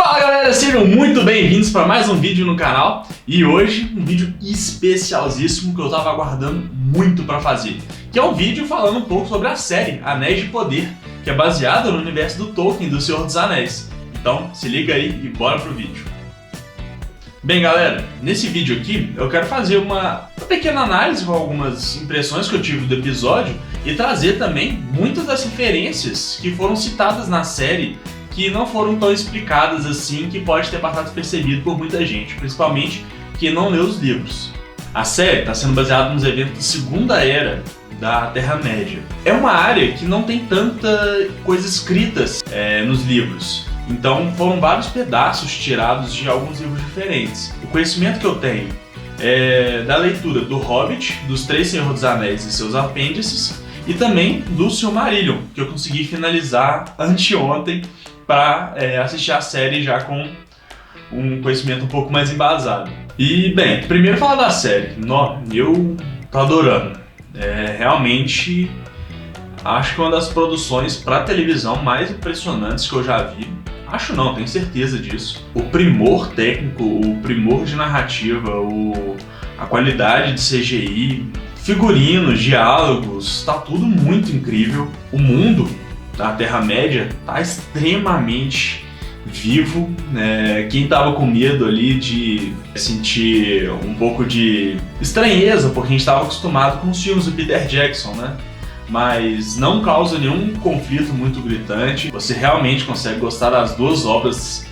Fala galera, sejam muito bem-vindos para mais um vídeo no canal. E hoje um vídeo especialíssimo que eu tava aguardando muito para fazer, que é um vídeo falando um pouco sobre a série Anéis de Poder, que é baseada no universo do Tolkien, do Senhor dos Anéis. Então se liga aí e bora pro vídeo. Bem galera, nesse vídeo aqui eu quero fazer uma pequena análise com algumas impressões que eu tive do episódio e trazer também muitas das referências que foram citadas na série que não foram tão explicadas assim, que pode ter passado despercebido por muita gente, principalmente quem não leu os livros. A série está sendo baseada nos eventos da Segunda Era da Terra-média. É uma área que não tem tanta coisa escritas nos livros. Então foram vários pedaços tirados de alguns livros diferentes. O conhecimento que eu tenho é da leitura do Hobbit, dos Três Senhor dos Anéis e seus apêndices, e também do Silmarillion, que eu consegui finalizar anteontem para assistir a série já com um conhecimento um pouco mais embasado. E bem, primeiro falar da série. Eu tô adorando. Realmente acho que é uma das produções para televisão mais impressionantes que eu já vi. Acho não, tenho certeza disso. O primor técnico, o primor de narrativa, a qualidade de CGI, figurinos, diálogos, tá tudo muito incrível. O mundo da Terra-média tá extremamente vivo. Quem tava com medo ali de sentir um pouco de estranheza, porque a gente tava acostumado com os filmes do Peter Jackson, né? Mas não causa nenhum conflito muito gritante. Você realmente consegue gostar das duas obras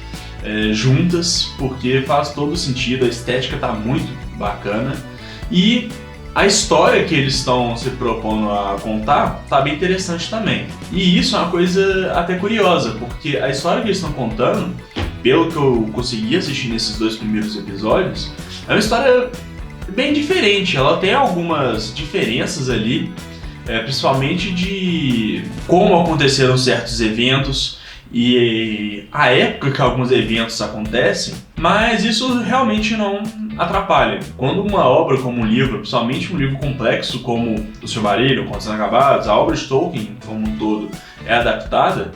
juntas, porque faz todo sentido, a estética tá muito bacana e a história que eles estão se propondo a contar tá bem interessante também. E isso é uma coisa até curiosa, porque a história que eles estão contando, pelo que eu consegui assistir nesses dois primeiros episódios, é uma história bem diferente. Ela tem algumas diferenças ali, principalmente de como aconteceram certos eventos e a época que alguns eventos acontecem, mas isso realmente não atrapalha. Quando uma obra como um livro, principalmente um livro complexo como o Silmarillion, Contos Inacabados, a obra de Tolkien como um todo é adaptada,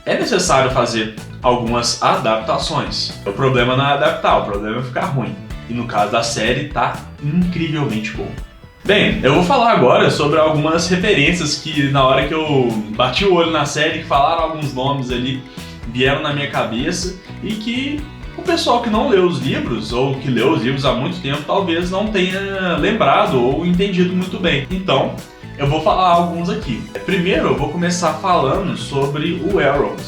é necessário fazer algumas adaptações. O problema não é adaptar, o problema é ficar ruim. E no caso da série tá incrivelmente bom. Bem, eu vou falar agora sobre algumas referências que na hora que eu bati o olho na série, que falaram alguns nomes ali, vieram na minha cabeça e que o pessoal que não leu os livros, ou que leu os livros há muito tempo, talvez não tenha lembrado ou entendido muito bem. Então, eu vou falar alguns aqui. Primeiro, eu vou começar falando sobre o Elrond.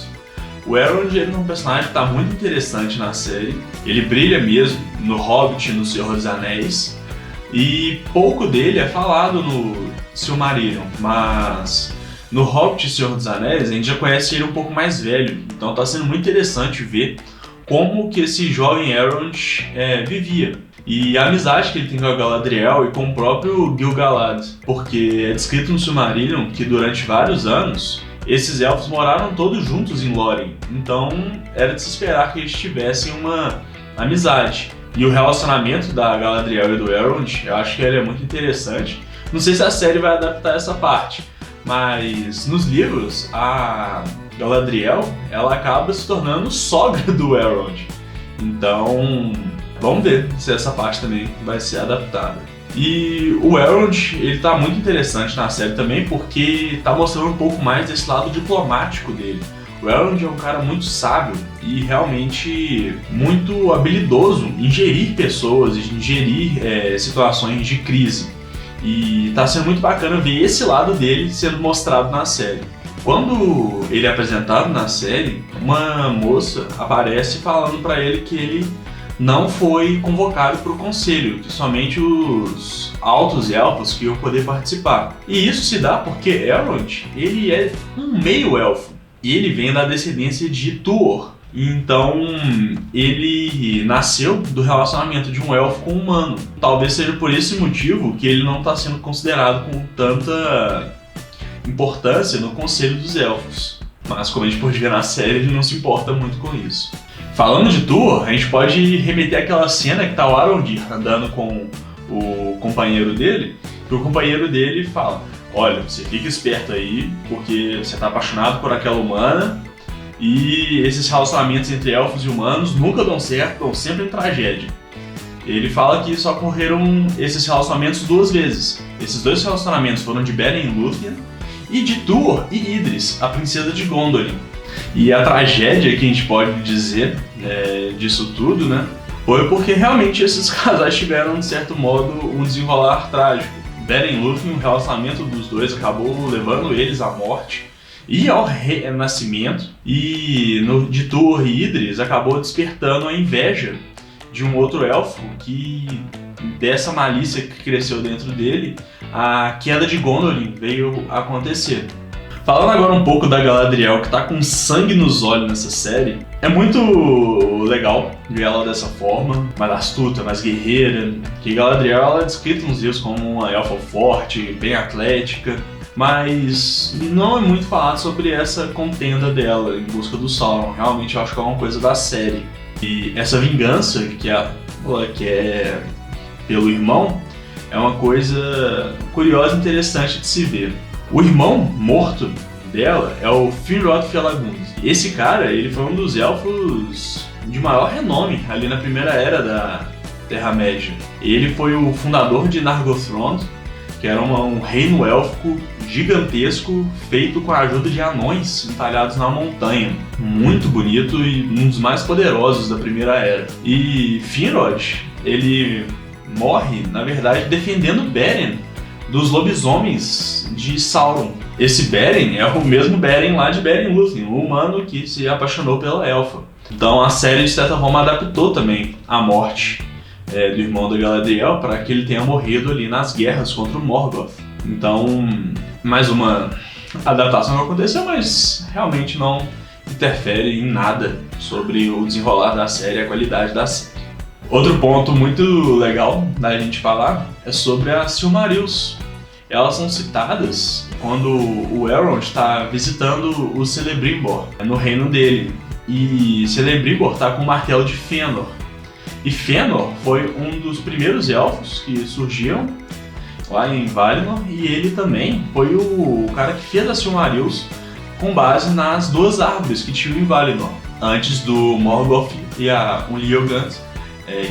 O Elrond é um personagem que está muito interessante na série. Ele brilha mesmo no Hobbit e no Senhor dos Anéis. E pouco dele é falado no Silmarillion, mas no Hobbit e Senhor dos Anéis a gente já conhece ele um pouco mais velho. Então está sendo muito interessante ver como que esse jovem Elrond vivia. E a amizade que ele tem com a Galadriel e com o próprio Gil-galad. Porque é descrito no Silmarillion que durante vários anos esses elfos moraram todos juntos em Lórien. Então era de se esperar que eles tivessem uma amizade. E o relacionamento da Galadriel e do Elrond, eu acho que ele é muito interessante. Não sei se a série vai adaptar essa parte, mas nos livros a Galadriel, ela acaba se tornando sogra do Elrond. Então, vamos ver se essa parte também vai ser adaptada. E o Elrond, ele tá muito interessante na série também, porque tá mostrando um pouco mais desse lado diplomático dele. O Elrond é um cara muito sábio e realmente muito habilidoso em gerir pessoas, em gerir situações de crise. E tá sendo muito bacana ver esse lado dele sendo mostrado na série. Quando ele é apresentado na série, uma moça aparece falando para ele que ele não foi convocado para o conselho, que somente os altos elfos que iam poder participar. E isso se dá porque Elrond, ele é um meio-elfo. E ele vem da descendência de Tuor. Então, ele nasceu do relacionamento de um elfo com um humano. Talvez seja por esse motivo que ele não está sendo considerado com tanta importância no Conselho dos Elfos. Mas, como a gente pode ver na série, ele não se importa muito com isso. Falando de Tuor, a gente pode remeter àquela cena que tá o Arondir andando com o companheiro dele, que o companheiro dele fala: olha, você fica esperto aí, porque você tá apaixonado por aquela humana E esses relacionamentos entre elfos e humanos nunca dão certo, estão sempre em tragédia. Ele fala que só ocorreram esses relacionamentos 2 vezes. Esses 2 relacionamentos foram de Beren e Lúthien e de Tuor e Idris, a princesa de Gondolin. E a tragédia que a gente pode dizer disso tudo, né, foi porque realmente esses casais tiveram, de certo modo, um desenrolar trágico. Beren e Lúthien, o relacionamento dos dois acabou levando eles à morte e ao renascimento, e de Tuor e Idris acabou despertando a inveja de um outro elfo que, dessa malícia que cresceu dentro dele, a queda de Gondolin veio a acontecer. Falando agora um pouco da Galadriel, que tá com sangue nos olhos nessa série, é muito legal ver ela dessa forma, mais astuta, mais guerreira, que Galadriel ela é descrita nos livros como uma elfa forte, bem atlética, mas não é muito falado sobre essa contenda dela em busca do Sauron. Realmente eu acho que é uma coisa da série. E essa vingança que é pelo irmão é uma coisa curiosa e interessante de se ver. O irmão morto dela é o Finrod Felagund. Esse cara, ele foi um dos elfos de maior renome ali na primeira era da Terra-média. Ele foi o fundador de Nargothrond, que era um reino élfico gigantesco feito com a ajuda de anões entalhados na montanha. Muito bonito e um dos mais poderosos da primeira era. E Finrod, ele morre, na verdade, defendendo Beren dos lobisomens de Sauron. Esse Beren é o mesmo Beren lá de Beren e Lúthien, o humano que se apaixonou pela elfa. Então a série, de certa forma, adaptou também a morte do irmão da Galadriel para que ele tenha morrido ali nas guerras contra o Morgoth. Então, mais uma adaptação que aconteceu, mas realmente não interfere em nada sobre o desenrolar da série e a qualidade da série. Outro ponto muito legal da gente falar é sobre as Silmarils. Elas são citadas quando o Elrond está visitando o Celebrimbor no reino dele. E Celebrimbor está com o martelo de Fëanor. E Fëanor foi um dos primeiros elfos que surgiram lá em Valinor, e ele também foi o cara que fez as Silmarils com base nas 2 árvores que tinham em Valinor, antes do Morgoth e a Unliogant,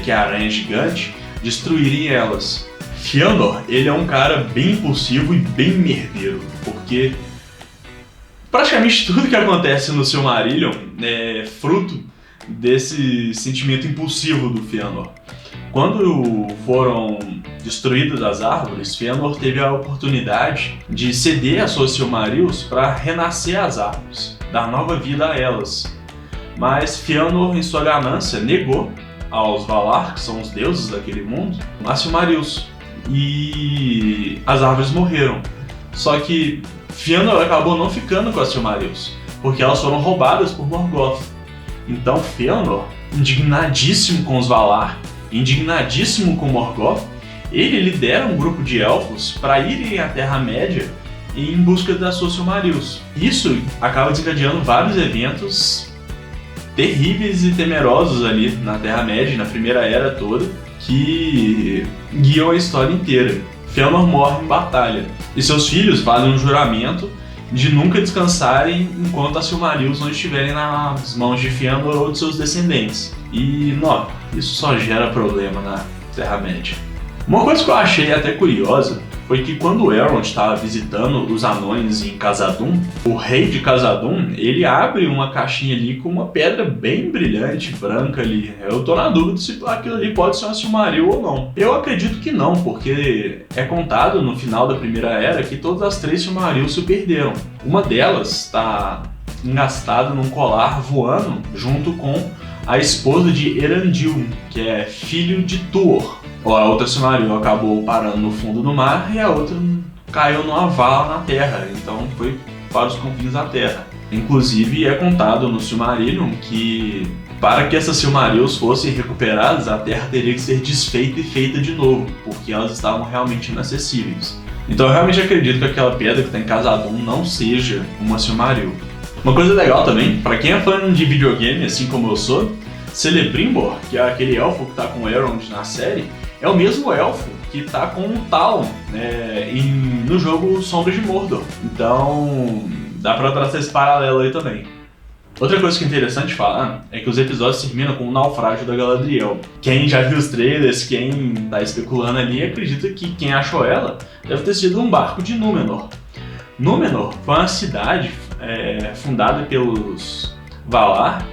que é a aranha gigante, destruírem elas. Fëanor, ele é um cara bem impulsivo e bem merdeiro, porque praticamente tudo que acontece no Silmarillion é fruto desse sentimento impulsivo do Fëanor. Quando foram destruídas as árvores, Fëanor teve a oportunidade de ceder as suas Silmarils para renascer as árvores, dar nova vida a elas. Mas Fëanor, em sua ganância, negou aos Valar, que são os deuses daquele mundo, as Silmarils. E as árvores morreram. Só que Fëanor acabou não ficando com as Silmarils, porque elas foram roubadas por Morgoth. Então Fëanor, indignadíssimo com os Valar, indignadíssimo com Morgoth, ele lidera um grupo de elfos para irem à Terra-média em busca das suas Silmarils. Isso acaba desencadeando vários eventos terríveis e temerosos ali na Terra-média, na Primeira Era toda, que guiam a história inteira. Fëanor morre em batalha, e seus filhos fazem um juramento de nunca descansarem enquanto as Silmarils não estiverem nas mãos de Fëanor ou de seus descendentes. E, isso só gera problema na Terra-média. Uma coisa que eu achei até curiosa foi que quando o Elrond estava visitando os anões em Khazad-dûm, o rei de Khazad-dûm, ele abre uma caixinha ali com uma pedra bem brilhante, branca ali. Eu tô na dúvida se aquilo ali pode ser uma Silmaril ou não. Eu acredito que não, porque é contado no final da Primeira Era que todas as 3 Silmarils se perderam. Uma delas está engastada num colar voando junto com a esposa de Erandil, que é filho de Tuor. A outra Silmaril acabou parando no fundo do mar e a outra caiu numa vala na terra, então foi para os confins da terra. Inclusive é contado no Silmarillion que para que essas Silmarils fossem recuperadas, a terra teria que ser desfeita e feita de novo, porque elas estavam realmente inacessíveis. Então eu realmente acredito que aquela pedra que está em Khazad-dûm não seja uma Silmaril. Uma coisa legal também, para quem é fã de videogame, assim como eu sou, Celebrimbor, que é aquele elfo que está com o Elrond na série, é o mesmo elfo que está com o Talon no jogo Sombras de Mordor. Então dá para traçar esse paralelo aí também. Outra coisa que é interessante falar é que os episódios terminam com o naufrágio da Galadriel. Quem já viu os trailers, quem tá especulando ali, acredita que quem achou ela deve ter sido um barco de Númenor. Númenor foi uma cidade fundada pelos Valar,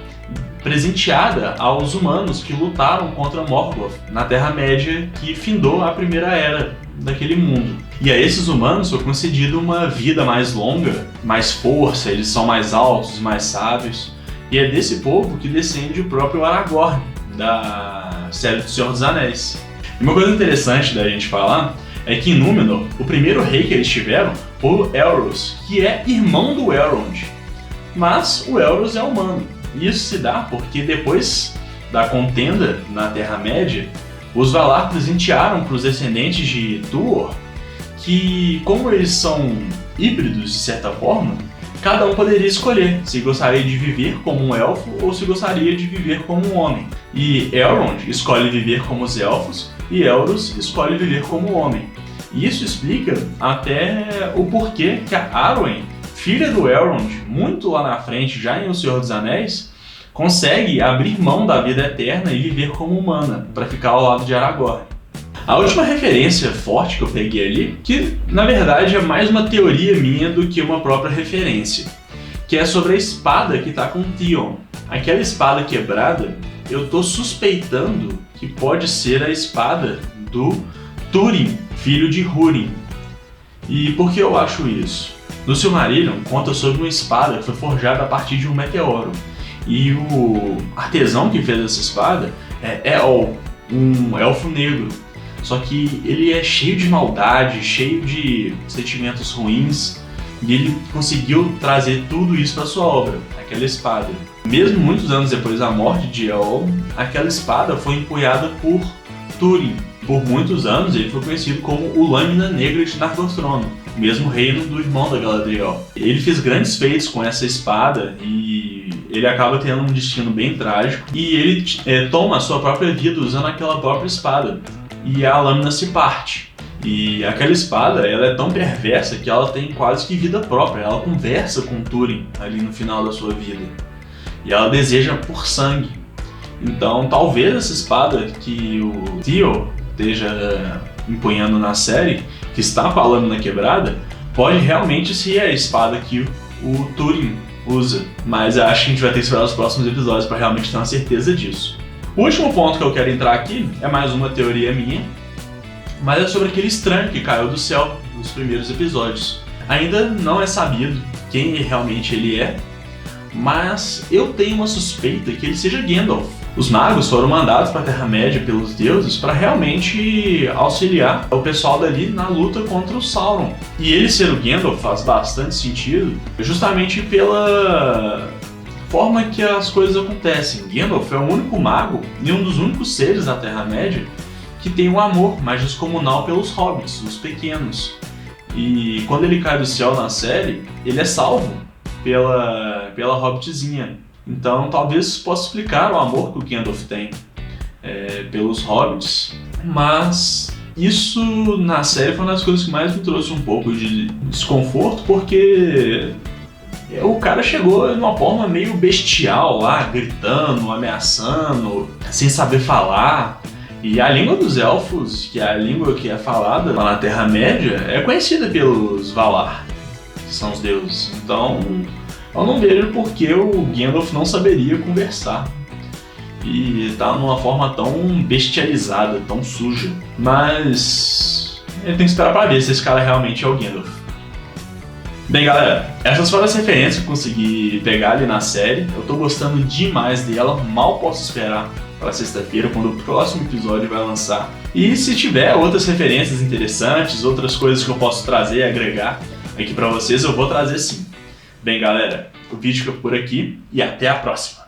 presenteada aos humanos que lutaram contra Morgoth na Terra-média que findou a Primeira Era daquele mundo. E a esses humanos foi concedida uma vida mais longa, mais força, eles são mais altos, mais sábios. E é desse povo que descende o próprio Aragorn, da série do Senhor dos Anéis. E uma coisa interessante da gente falar é que em Númenor, o primeiro rei que eles tiveram foi o Elros, que é irmão do Elrond. Mas o Elros é humano. E isso se dá porque depois da contenda na Terra-média, os Valar presentearam para os descendentes de Tuor que, como eles são híbridos de certa forma, cada um poderia escolher se gostaria de viver como um elfo ou se gostaria de viver como um homem. E Elrond escolhe viver como os elfos e Elros escolhe viver como homem. E isso explica até o porquê que a Arwen, filha do Elrond, muito lá na frente, já em O Senhor dos Anéis, consegue abrir mão da vida eterna e viver como humana, para ficar ao lado de Aragorn. A última referência forte que eu peguei ali, que na verdade é mais uma teoria minha do que uma própria referência, que é sobre a espada que está com Theon. Aquela espada quebrada, eu tô suspeitando que pode ser a espada do Túrin, filho de Húrin. E por que eu acho isso? No Silmarillion conta sobre uma espada que foi forjada a partir de um meteoro. E o artesão que fez essa espada é Éol, um elfo negro. Só que ele é cheio de maldade, cheio de sentimentos ruins, e ele conseguiu trazer tudo isso para sua obra, aquela espada. Mesmo muitos anos depois da morte de Éol, aquela espada foi empunhada por Túrin. Por muitos anos ele foi conhecido como o Lâmina Negra de Nargothrond, o mesmo reino do irmão da Galadriel. Ele fez grandes feitos com essa espada e ele acaba tendo um destino bem trágico. E ele toma a sua própria vida usando aquela própria espada. E a lâmina se parte. E aquela espada, ela é tão perversa que ela tem quase que vida própria. Ela conversa com Túrin ali no final da sua vida. E ela deseja por sangue. Então, talvez essa espada que o Theon esteja empunhando na série, que está com a lâmina quebrada, pode realmente ser a espada que o Túrin usa. Mas eu acho que a gente vai ter que esperar os próximos episódios para realmente ter uma certeza disso. O último ponto que eu quero entrar aqui é mais uma teoria minha, mas é sobre aquele estranho que caiu do céu nos primeiros episódios. Ainda não é sabido quem realmente ele é, mas eu tenho uma suspeita que ele seja Gandalf. Os magos foram mandados para a Terra-média pelos deuses para realmente auxiliar o pessoal dali na luta contra o Sauron. E ele ser o Gandalf faz bastante sentido, justamente pela forma que as coisas acontecem. Gandalf é o único mago e um dos únicos seres da Terra-média que tem um amor mais descomunal pelos hobbits, os pequenos. E quando ele cai do céu na série, ele é salvo pela hobbitzinha. Então talvez possa explicar o amor que o Gandalf tem pelos hobbits. Mas isso na série foi uma das coisas que mais me trouxe um pouco de desconforto, porque o cara chegou de uma forma meio bestial lá, gritando, ameaçando, sem saber falar. E a língua dos elfos, que é a língua que é falada lá na Terra-média, é conhecida pelos Valar, que são os deuses. Então eu não vejo por que o Gandalf não saberia conversar. E tá numa forma tão bestializada, tão suja. Mas eu tenho que esperar pra ver se esse cara realmente é o Gandalf. Bem, galera, essas foram as referências que eu consegui pegar ali na série. Eu tô gostando demais dela, mal posso esperar para sexta-feira, quando o próximo episódio vai lançar. E se tiver outras referências interessantes, outras coisas que eu posso trazer e agregar aqui para vocês, eu vou trazer sim. Bem, galera, o vídeo fica por aqui e até a próxima.